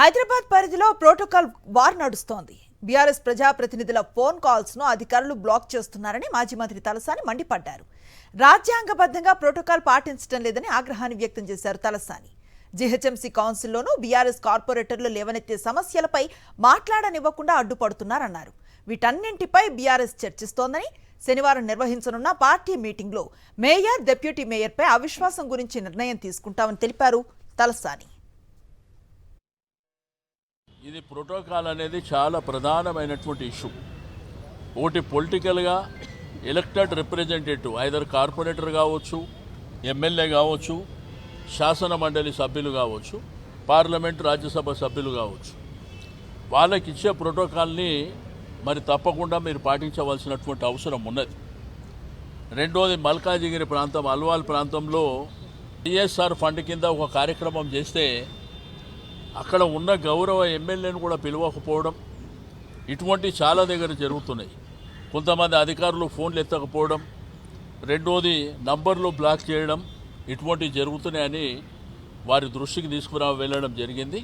హైదరాబాద్ పరిధిలో protocol war నడుస్తోంది. BRS ప్రజాప్రతినిధుల ఫోన్ కాల్స్ ను అధికారులు బ్లాక్ చేస్తున్నారని మాజీ మంత్రి తలసాని మండిపడ్డారు. రాజ్యాంగబద్ధంగా ప్రోటోకాల్ పాటించడం లేదని ఆగ్రహాన్ని వ్యక్తం చేశారు తలసాని. జీహెచ్ఎంసీ కౌన్సిల్లోనూ బీఆర్ఎస్ కార్పొరేటర్లు లేవనెత్తే సమస్యలపై మాట్లాడనివ్వకుండా అడ్డుపడుతున్నారన్నారు. వీటన్నింటిపై బీఆర్ఎస్ చర్చిస్తోందని, శనివారం నిర్వహించనున్న పార్టీ మీటింగ్లో మేయర్, డిప్యూటీ మేయర్పై అవిశ్వాసం గురించి నిర్ణయం తీసుకుంటామని తెలిపారు తలసాని. ఇది ప్రోటోకాల్ అనేది చాలా ప్రధానమైనటువంటి ఇష్యూ. ఒకటి పొలిటికల్గా ఎలక్టెడ్ రిప్రజెంటేటివ్ ఐదర్ కార్పొరేటర్ కావచ్చు, ఎమ్మెల్యే కావచ్చు, శాసన మండలి సభ్యులు కావచ్చు, పార్లమెంట్ రాజ్యసభ సభ్యులు కావచ్చు, వాళ్ళకి ఇచ్చే ప్రోటోకాల్ని మరి తప్పకుండా మీరు పాటించవలసినటువంటి అవసరం ఉన్నది. రెండోది, మల్కాజిగిరి ప్రాంతం, అల్వాల్ ప్రాంతంలో సిఎస్ఆర్ ఫండ్ కింద ఒక కార్యక్రమం చేస్తే అక్కడ ఉన్న గౌరవ ఎమ్మెల్యేను కూడా పిలవకపోవడం, ఇటువంటి చాలా దగ్గర జరుగుతున్నాయి. కొంతమంది అధికారులు ఫోన్లు ఎత్తకపోవడం, రెండోది నంబర్లు బ్లాక్ చేయడం, ఇటువంటివి జరుగుతున్నాయని వారి దృష్టికి వెళ్ళడం జరిగింది.